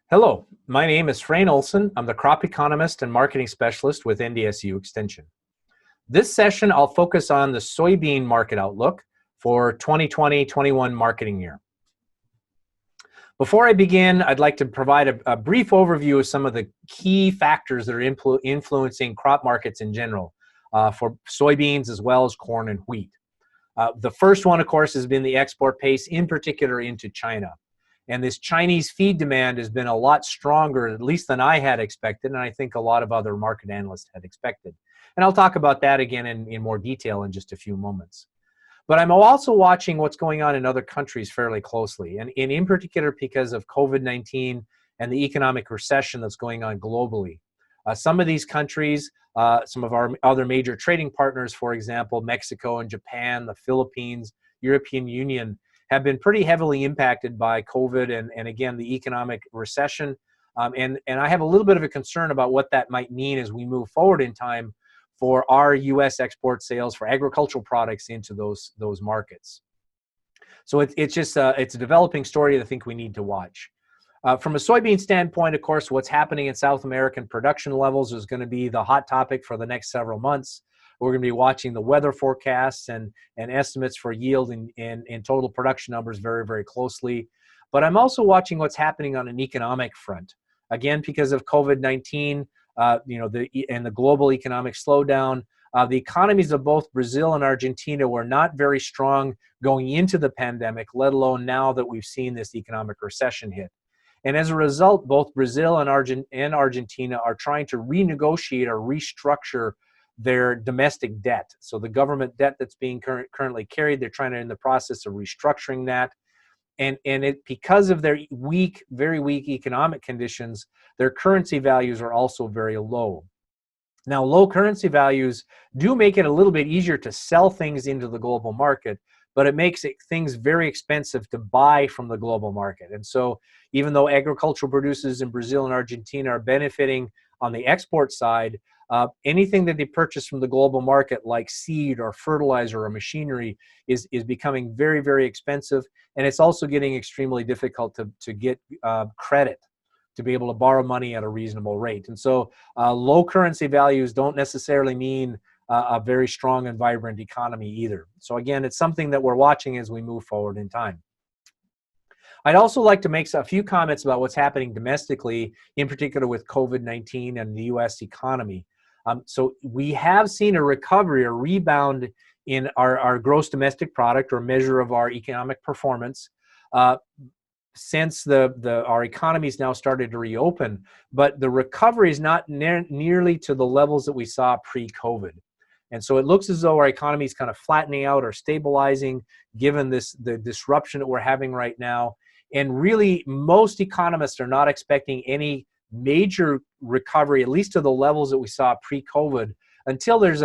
Hello, my name is Frayne Olson. I'm the crop economist and marketing specialist with NDSU Extension. This session, I'll focus on the soybean market outlook for 2020-21 marketing year. Before I begin, I'd like to provide a brief overview of some of the key factors that are influencing crop markets in general for soybeans as well as corn and wheat. The first one, of course, has been the export pace, in particular into China. And this Chinese feed demand has been a lot stronger, at least than I had expected, and I think a lot of other market analysts had expected. And I'll talk about that again in more detail in just a few moments. But I'm also watching what's going on in other countries fairly closely, and in particular because of COVID-19 and the economic recession that's going on globally. Some of these countries, some of our other major trading partners, for example, Mexico and Japan, the Philippines, European Union, have been pretty heavily impacted by COVID and again, the economic recession. And I have a little bit of a concern about what that might mean as we move forward in time for our U.S. export sales for agricultural products into those markets. So it's a developing story that I think we need to watch. From a soybean standpoint, of course, what's happening in South American production levels is going to be the hot topic for the next several months. We're going to be watching the weather forecasts and estimates for yield and total production numbers very, very closely. But I'm also watching what's happening on an economic front. Again, because of COVID-19, and the global economic slowdown, the economies of both Brazil and Argentina were not very strong going into the pandemic, let alone now that we've seen this economic recession hit. And as a result, both Brazil and Argentina are trying to renegotiate or restructure their domestic debt. So the government debt that's being currently carried, they're trying to in the process of restructuring that. And because of their very weak economic conditions, their currency values are also very low. Now, low currency values do make it a little bit easier to sell things into the global market, but it makes things very expensive to buy from the global market. And so even though agricultural producers in Brazil and Argentina are benefiting on the export side, anything that they purchase from the global market, like seed or fertilizer or machinery, is becoming very, very expensive. And it's also getting extremely difficult to get credit to be able to borrow money at a reasonable rate. And so low currency values don't necessarily mean a very strong and vibrant economy either. So again, it's something that we're watching as we move forward in time. I'd also like to make a few comments about what's happening domestically, in particular with COVID-19 and the U.S. economy. So we have seen a recovery, a rebound in our gross domestic product, or measure of our economic performance, since our economy's now started to reopen. But the recovery is not nearly to the levels that we saw pre-COVID. And so it looks as though our economy is kind of flattening out or stabilizing, given the disruption that we're having right now. And really, most economists are not expecting any major recovery, at least to the levels that we saw pre-COVID, until there's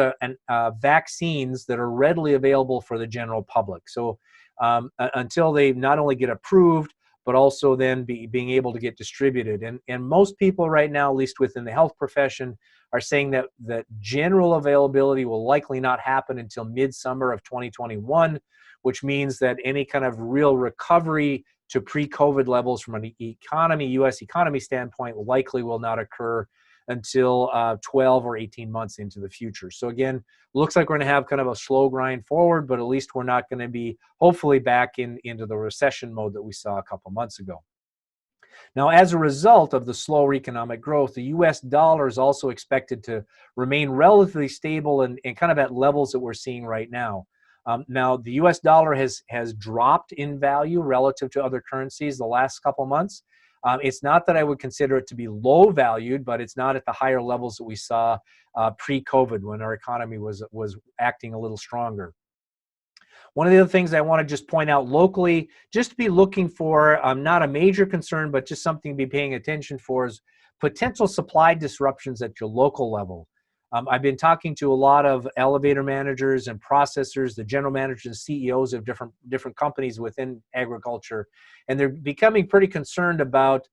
vaccines that are readily available for the general public. So until they not only get approved, but also then being able to get distributed. And most people right now, at least within the health profession, are saying that general availability will likely not happen until midsummer of 2021, which means that any kind of real recovery to pre-COVID levels from an U.S. economy standpoint likely will not occur until 12 or 18 months into the future. So again, looks like we're going to have kind of a slow grind forward, but at least we're not going to be hopefully back into the recession mode that we saw a couple months ago. Now, as a result of the slower economic growth, the U.S. dollar is also expected to remain relatively stable and kind of at levels that we're seeing right now. Now, the U.S. dollar has dropped in value relative to other currencies the last couple months. It's not that I would consider it to be low valued, but it's not at the higher levels that we saw pre-COVID, when our economy was acting a little stronger. One of the other things I want to just point out locally, just to be looking for, not a major concern, but just something to be paying attention for, is potential supply disruptions at your local level. I've been talking to a lot of elevator managers and processors, the general managers and CEOs of different companies within agriculture, and they're becoming pretty concerned about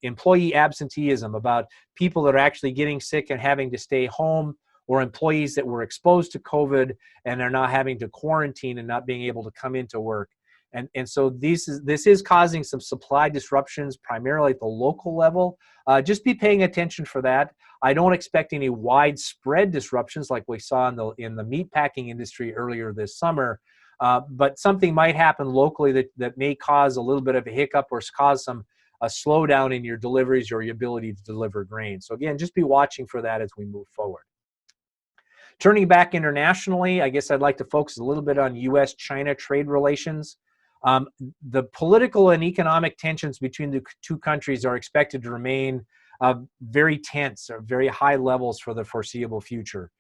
employee absenteeism, about people that are actually getting sick and having to stay home, or employees that were exposed to COVID and are now having to quarantine and not being able to come into work. And so this is causing some supply disruptions, primarily at the local level. Just be paying attention for that. I don't expect any widespread disruptions like we saw in the meatpacking industry earlier this summer, but something might happen locally that may cause a little bit of a hiccup or cause a slowdown in your deliveries or your ability to deliver grain. So again, just be watching for that as we move forward. Turning back internationally, I guess I'd like to focus a little bit on U.S.-China trade relations. The political and economic tensions between the two countries are expected to remain very tense or very high levels for the foreseeable future.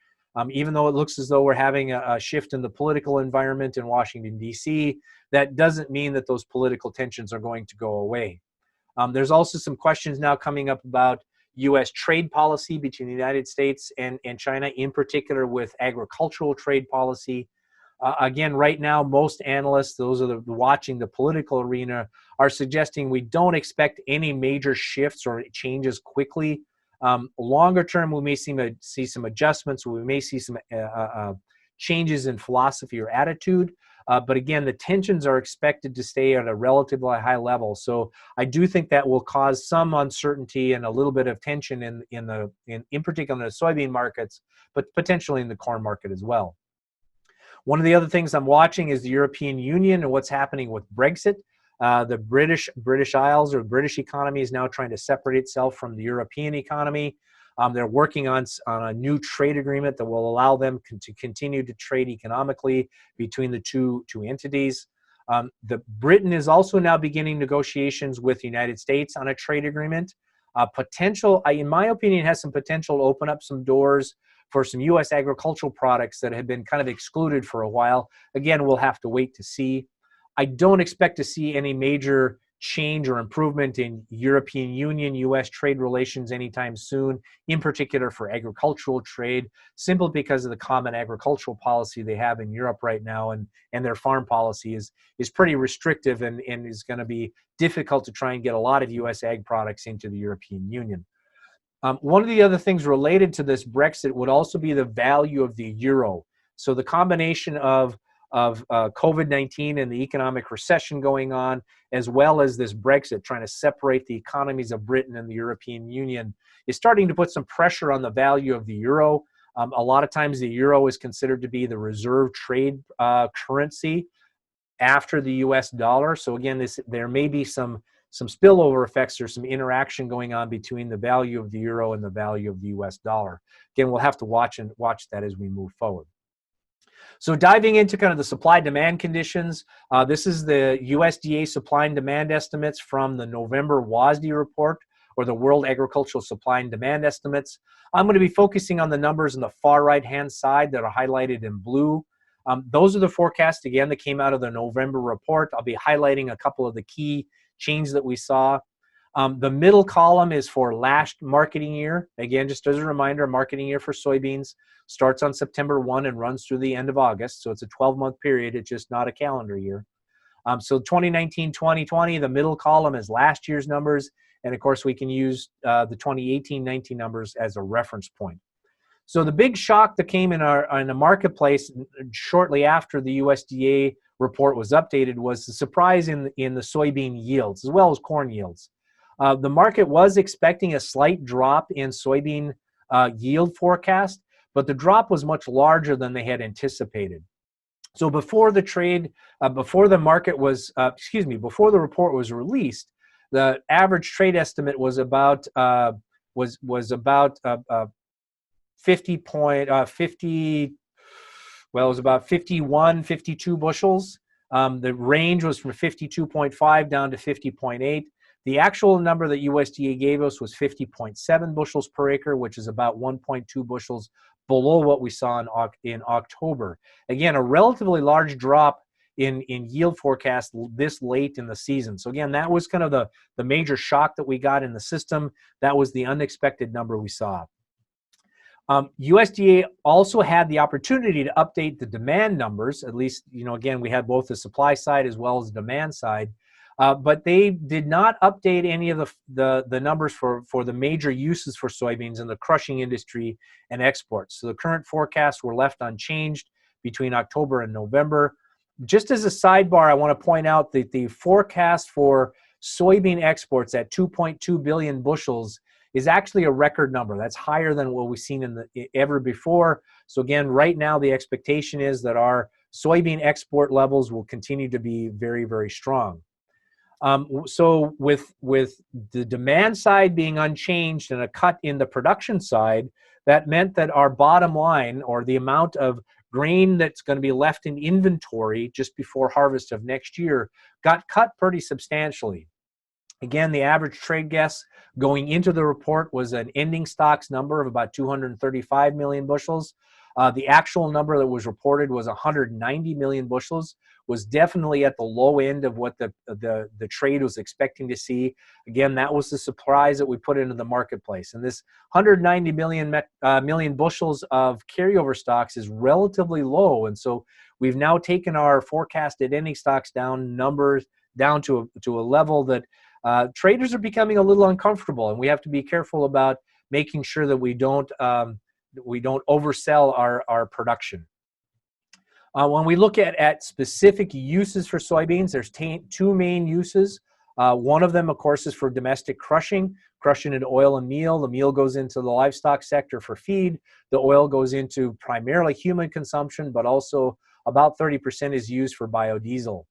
Even though it looks as though we're having a shift in the political environment in Washington, D.C., that doesn't mean that those political tensions are going to go away. There's also some questions now coming up about U.S. trade policy between the United States and China, in particular with agricultural trade policy. Again, right now, most analysts, those are watching the political arena, are suggesting we don't expect any major shifts or changes quickly. Longer term, we may see some adjustments. We may see some changes in philosophy or attitude. But again, the tensions are expected to stay at a relatively high level. So I do think that will cause some uncertainty and a little bit of tension in particular in the soybean markets, but potentially in the corn market as well. One of the other things I'm watching is the European Union and what's happening with Brexit. The British Isles or British economy is now trying to separate itself from the European economy. They're working on a new trade agreement that will allow them to continue to trade economically between the two entities. Britain is also now beginning negotiations with the United States on a trade agreement. In my opinion, has some potential to open up some doors for some U.S. agricultural products that have been kind of excluded for a while. Again, we'll have to wait to see. I don't expect to see any major change or improvement in European Union, U.S. trade relations anytime soon, in particular for agricultural trade, simply because of the common agricultural policy they have in Europe right now, and their farm policy is pretty restrictive and is going to be difficult to try and get a lot of U.S. ag products into the European Union. One of the other things related to this Brexit would also be the value of the euro. So the combination of COVID-19 and the economic recession going on, as well as this Brexit trying to separate the economies of Britain and the European Union, is starting to put some pressure on the value of the euro. A lot of times the euro is considered to be the reserve trade currency after the US dollar. So again, there may be some spillover effects or some interaction going on between the value of the euro and the value of the US dollar. Again, we'll have to watch that as we move forward. So diving into kind of the supply-demand conditions, this is the USDA supply and demand estimates from the November WASDE report, or the World Agricultural Supply and Demand Estimates. I'm going to be focusing on the numbers on the far right-hand side that are highlighted in blue. Those are the forecasts, again, that came out of the November report. I'll be highlighting a couple of the key changes that we saw. The middle column is for last marketing year. Again, just as a reminder, marketing year for soybeans starts on September 1 and runs through the end of August. So it's a 12-month period. It's just not a calendar year. So 2019-2020, the middle column is last year's numbers. And of course, we can use the 2018-19 numbers as a reference point. So the big shock that came in the marketplace shortly after the USDA report was updated was the surprise in the soybean yields, as well as corn yields. The market was expecting a slight drop in soybean yield forecast, but the drop was much larger than they had anticipated. So before the report was released, the average trade estimate was about 51, 52 bushels. The range was from 52.5 down to 50.8. The actual number that USDA gave us was 50.7 bushels per acre, which is about 1.2 bushels below what we saw in October. Again, a relatively large drop in yield forecast this late in the season. So again, that was kind of the major shock that we got in the system. That was the unexpected number we saw. USDA also had the opportunity to update the demand numbers. At least, again, we had both the supply side as well as the demand side. But they did not update any of the numbers for the major uses for soybeans in the crushing industry and exports. So the current forecasts were left unchanged between October and November. Just as a sidebar, I want to point out that the forecast for soybean exports at 2.2 billion bushels is actually a record number. That's higher than what we've seen ever before. So again, right now the expectation is that our soybean export levels will continue to be very, very strong. So with the demand side being unchanged and a cut in the production side, that meant that our bottom line, or the amount of grain that's going to be left in inventory just before harvest of next year, got cut pretty substantially. Again, the average trade guess going into the report was an ending stocks number of about 235 million bushels. The actual number that was reported was 190 million bushels, was definitely at the low end of what the trade was expecting to see. Again, that was the surprise that we put into the marketplace. And this 190 million bushels of carryover stocks is relatively low. And so we've now taken our forecasted ending stocks numbers down to a level that traders are becoming a little uncomfortable, and we have to be careful about making sure that we don't oversell our production. When we look at specific uses for soybeans, there's two main uses. One of them, of course, is for domestic crushing into oil and meal. The meal goes into the livestock sector for feed. The oil goes into primarily human consumption, but also about 30% is used for biodiesel.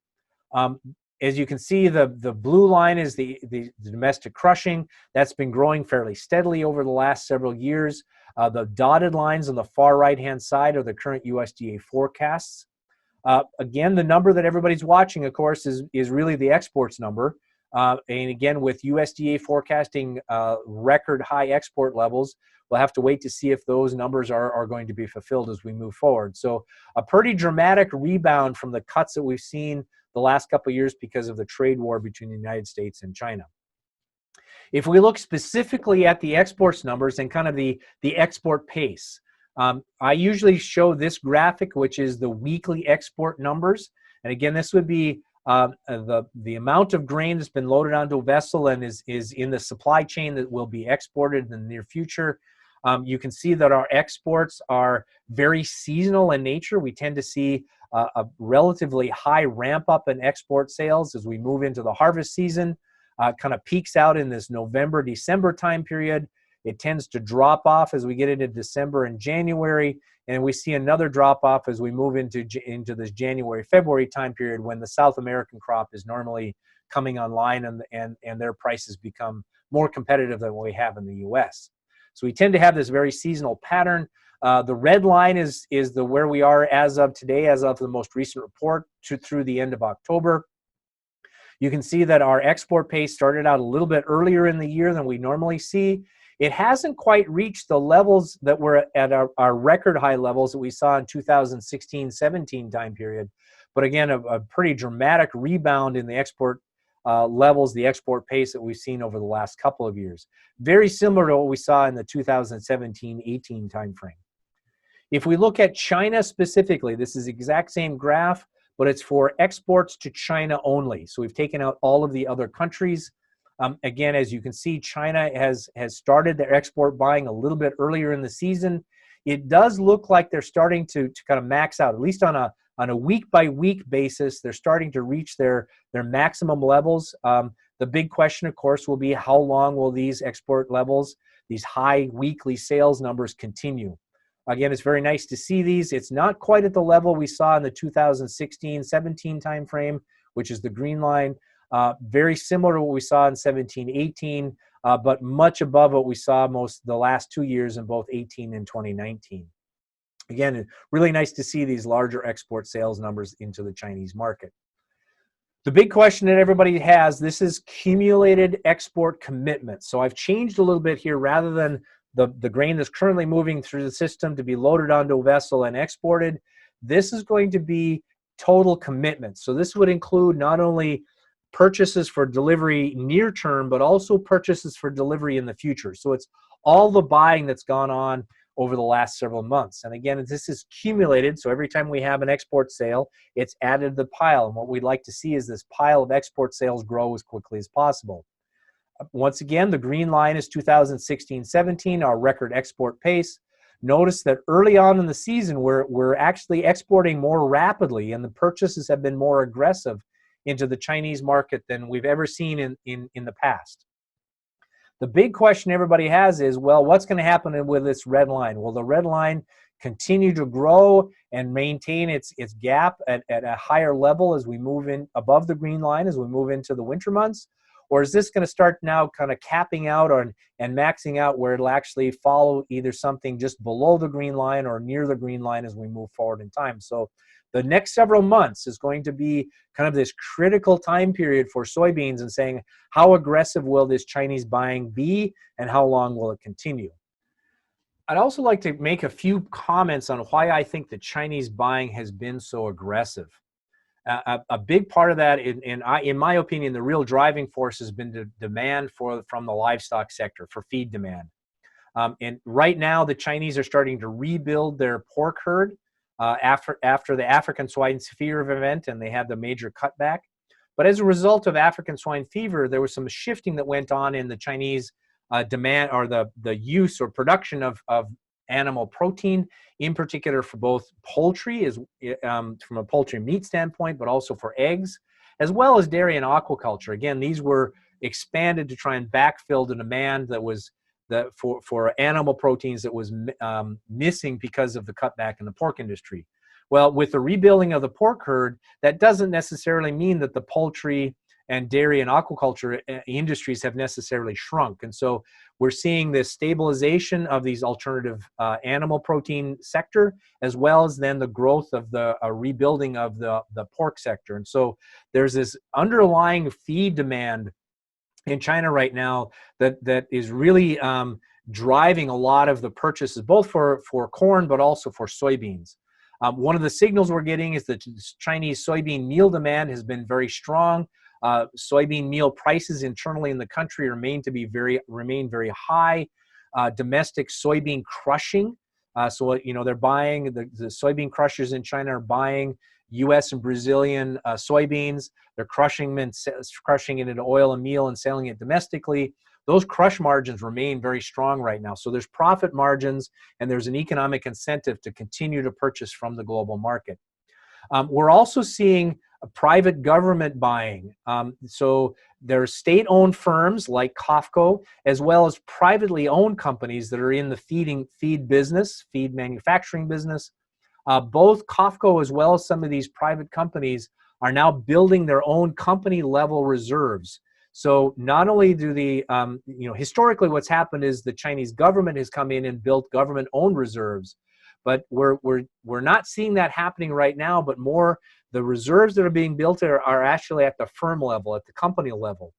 As you can see, the blue line is the domestic crushing. That's been growing fairly steadily over the last several years. The dotted lines on the far right-hand side are the current USDA forecasts. Again, the number that everybody's watching, of course, is really the exports number. And again, with USDA forecasting record high export levels, we'll have to wait to see if those numbers are going to be fulfilled as we move forward. So a pretty dramatic rebound from the cuts that we've seen the last couple of years because of the trade war between the United States and China. If we look specifically at the exports numbers and kind of the export pace, I usually show this graphic, which is the weekly export numbers. And again, this would be the amount of grain that's been loaded onto a vessel and is in the supply chain that will be exported in the near future. You can see that our exports are very seasonal in nature. We tend to see a relatively high ramp up in export sales as we move into the harvest season. Kind of peaks out in this November, December time period. It tends to drop off as we get into December and January, and we see another drop off as we move into this January, February time period when the South American crop is normally coming online and their prices become more competitive than what we have in the U.S. So we tend to have this very seasonal pattern. The red line is where we are as of today, as of the most recent report through the end of October. You can see that our export pace started out a little bit earlier in the year than we normally see. It hasn't quite reached the levels that were at our record high levels that we saw in 2016-17 time period. But again, a pretty dramatic rebound in the export levels, the export pace that we've seen over the last couple of years. Very similar to what we saw in the 2017-18 timeframe. If we look at China specifically, this is the exact same graph, but it's for exports to China only. So we've taken out all of the other countries. Again, as you can see, China has started their export buying a little bit earlier in the season. It does look like they're starting to kind of max out, at least on a week-by-week basis. They're starting to reach their maximum levels. The big question, of course, will be how long will these export levels, these high weekly sales numbers, continue? Again, it's very nice to see these. It's not quite at the level we saw in the 2016-17 timeframe, which is the green line. Very similar to what we saw in 17-18, but much above what we saw the last 2 years in both 18 and 2019. Again, really nice to see these larger export sales numbers into the Chinese market. The big question that everybody has, this is cumulated export commitments. So I've changed a little bit here. Rather than the grain that's currently moving through the system to be loaded onto a vessel and exported, this is going to be total commitments. So this would include not only purchases for delivery near term, but also purchases for delivery in the future. So it's all the buying that's gone on over the last several months. And again, this is cumulated. So every time we have an export sale, it's added to the pile. And what we'd like to see is this pile of export sales grow as quickly as possible. Once again, the green line is 2016-17, our record export pace. notice that early on in the season, we're actually exporting more rapidly, and the purchases have been more aggressive into the Chinese market than we've ever seen in the past. The big question everybody has is, well, what's going to happen with this red line? Will the red line continue to grow and maintain its gap at a higher level as we move in above the green line as we move into the winter months? Or is this going to start now kind of capping out and maxing out where it'll actually follow either something just below the green line or near the green line as we move forward in time? So the next several months is going to be kind of this critical time period for soybeans and saying, how aggressive will this Chinese buying be and how long will it continue? I'd also like to make a few comments on why I think the Chinese buying has been so aggressive. A big part of that, in my opinion, the real driving force has been the demand from the livestock sector for feed demand. And right now, the Chinese are starting to rebuild their pork herd after the African swine fever event, and they had the major cutback. But as a result of African swine fever, there was some shifting that went on in the Chinese demand, or the use or production of animal protein, in particular for both poultry, from a poultry meat standpoint, but also for eggs, as well as dairy and aquaculture. Again, these were expanded to try and backfill the demand that was for animal proteins that was missing because of the cutback in the pork industry. Well, with the rebuilding of the pork herd, that doesn't necessarily mean that the poultry and dairy and aquaculture industries have necessarily shrunk. And so we're seeing this stabilization of these alternative animal protein sector, as well as then the growth of the rebuilding of the pork sector. And so there's this underlying feed demand in China right now that is really driving a lot of the purchases, both for corn, but also for soybeans. One of the signals we're getting is that Chinese soybean meal demand has been very strong. Soybean meal prices internally in the country remain very high. Domestic soybean crushing, so they're buying the soybean crushers in China are buying U.S. and Brazilian soybeans. They're crushing it into oil and meal and selling it domestically. Those crush margins remain very strong right now. So there's profit margins and there's an economic incentive to continue to purchase from the global market. We're also seeing private government buying. So there are state-owned firms like COFCO, as well as privately owned companies that are in the feed business, feed manufacturing business. Both COFCO as well as some of these private companies are now building their own company-level reserves. So not only do historically what's happened is the Chinese government has come in and built government-owned reserves, but we're not seeing that happening right now, but more the reserves that are being built are actually at the firm level, at the company level.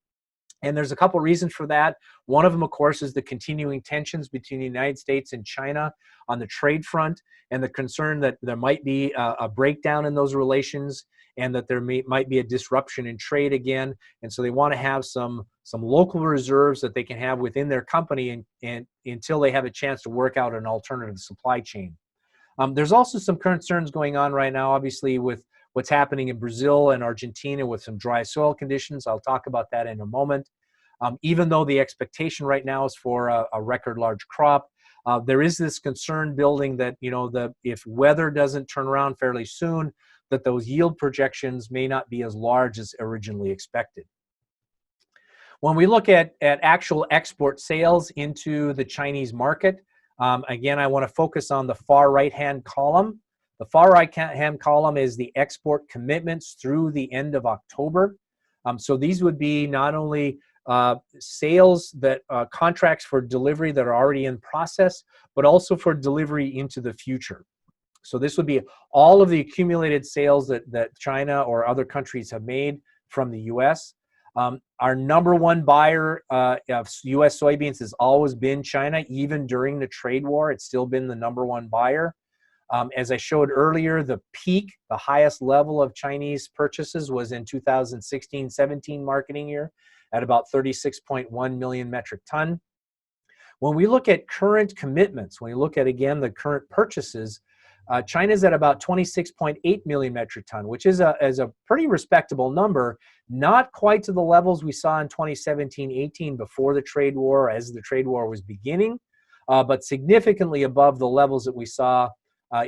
And there's a couple reasons for that. One of them, of course, is the continuing tensions between the United States and China on the trade front, and the concern that there might be a breakdown in those relations and that there might be a disruption in trade again. And so they want to have some local reserves that they can have within their company and until they have a chance to work out an alternative supply chain. There's also some concerns going on right now, obviously, with what's happening in Brazil and Argentina with some dry soil conditions. I'll talk about that in a moment. Even though the expectation right now is for a record large crop, there is this concern building that if weather doesn't turn around fairly soon, that those yield projections may not be as large as originally expected. When we look at actual export sales into the Chinese market, again, I want to focus on the far right-hand column. The far right-hand column is the export commitments through the end of October. So these would be not only sales that contracts for delivery that are already in process, but also for delivery into the future. So this would be all of the accumulated sales that China or other countries have made from the U.S. Our number one buyer of U.S. soybeans has always been China. Even during the trade war, it's still been the number one buyer. As I showed earlier, the peak, the highest level of Chinese purchases was in 2016-17 marketing year at about 36.1 million metric ton. When we look at current commitments, when we look at, again, the current purchases, China's at about 26.8 million metric ton, which is a pretty respectable number, not quite to the levels we saw in 2017-18 before the trade war, as the trade war was beginning, but significantly above the levels that we saw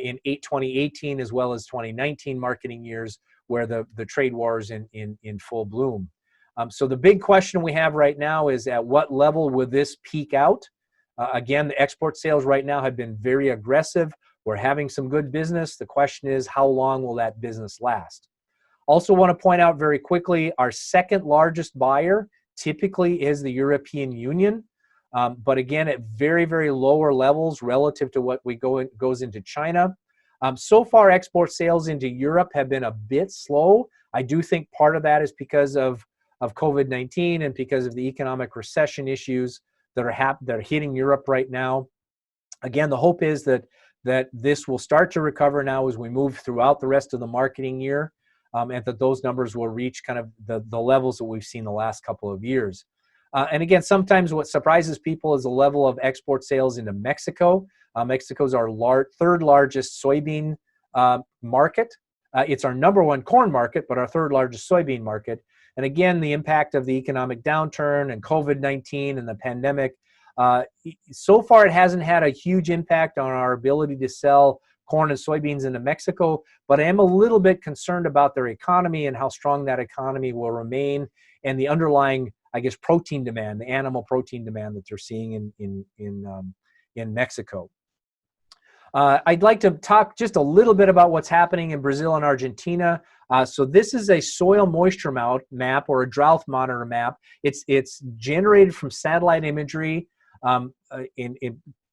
in 2018 as well as 2019 marketing years, where the trade war is in full bloom. So the big question we have right now is, at what level will this peak out? Again, the export sales right now have been very aggressive. We're having some good business. The question is, how long will that business last? Also want to point out very quickly, our second largest buyer typically is the European Union, but again, at very, very lower levels relative to what goes into China. So far, export sales into Europe have been a bit slow. I do think part of that is because of COVID-19 and because of the economic recession issues that are hitting Europe right now. Again, the hope is that this will start to recover now as we move throughout the rest of the marketing year, and that those numbers will reach kind of the levels that we've seen the last couple of years. And again, sometimes what surprises people is the level of export sales into Mexico. Mexico's our third largest soybean market. It's our number one corn market, but our third largest soybean market. And again, the impact of the economic downturn and COVID-19 and the pandemic, so far it hasn't had a huge impact on our ability to sell corn and soybeans into Mexico, but I am a little bit concerned about their economy and how strong that economy will remain, and the underlying, I guess, protein demand, the animal protein demand that they're seeing in Mexico. I'd like to talk just a little bit about what's happening in Brazil and Argentina. So this is a soil moisture map or a drought monitor map. It's generated from satellite imagery,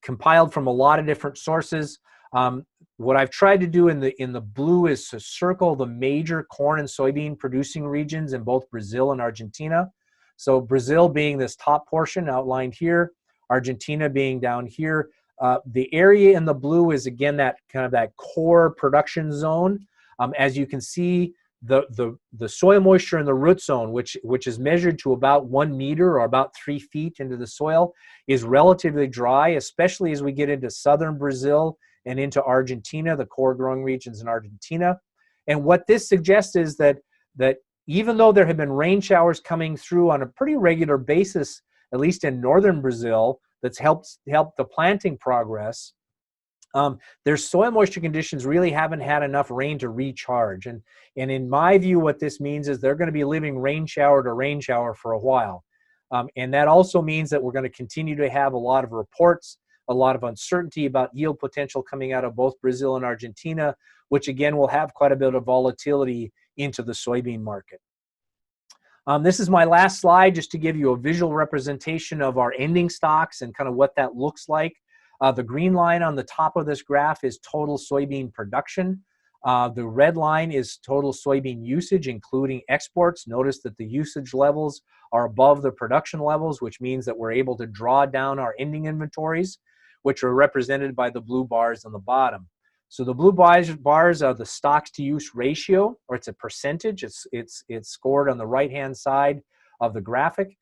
compiled from a lot of different sources. What I've tried to do in the blue is to circle the major corn and soybean producing regions in both Brazil and Argentina. So Brazil being this top portion outlined here, Argentina being down here. The area in the blue is, again, that kind of that core production zone. As you can see, the soil moisture in the root zone, which is measured to about 1 meter or about 3 feet into the soil, is relatively dry, especially as we get into southern Brazil and into Argentina, the core growing regions in Argentina. And what this suggests is that even though there have been rain showers coming through on a pretty regular basis, at least in northern Brazil, that's helped the planting progress, their soil moisture conditions really haven't had enough rain to recharge. And in my view, what this means is they're going to be living rain shower to rain shower for a while. And that also means that we're going to continue to have a lot of reports, a lot of uncertainty about yield potential coming out of both Brazil and Argentina, which again will have quite a bit of volatility into the soybean market. This is my last slide, just to give you a visual representation of our ending stocks and kind of what that looks like. The green line on the top of this graph is total soybean production. The red line is total soybean usage, including exports. Notice that the usage levels are above the production levels, which means that we're able to draw down our ending inventories, which are represented by the blue bars on the bottom. So the blue bars are the stocks to use ratio, or it's a percentage. It's scored on the right-hand side of the graphic.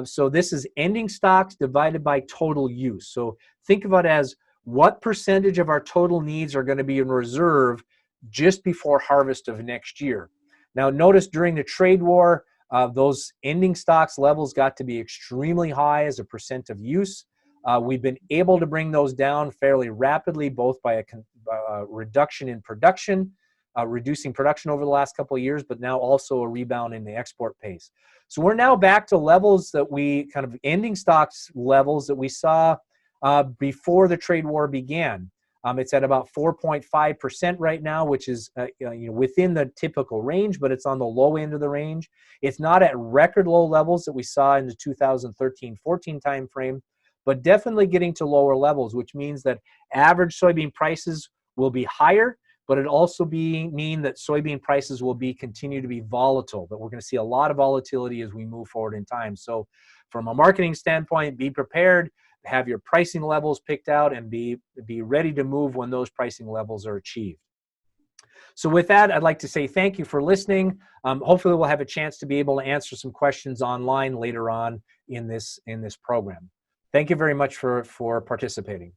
So this is ending stocks divided by total use. So think of it as what percentage of our total needs are going to be in reserve just before harvest of next year. Now notice during the trade war, those ending stocks levels got to be extremely high as a percent of use. We've been able to bring those down fairly rapidly, both by a reduction in production, reducing production over the last couple of years, but now also a rebound in the export pace. So we're now back to levels that we kind of ending stocks levels that we saw before the trade war began. It's at about 4.5% right now, which is within the typical range, but it's on the low end of the range. It's not at record low levels that we saw in the 2013-14 timeframe, but definitely getting to lower levels, which means that average soybean prices will be higher, but it also mean that soybean prices will continue to be volatile, that we're going to see a lot of volatility as we move forward in time. So from a marketing standpoint, be prepared, have your pricing levels picked out, and be ready to move when those pricing levels are achieved. So with that, I'd like to say thank you for listening. Hopefully we'll have a chance to be able to answer some questions online later on in this program. Thank you very much for participating.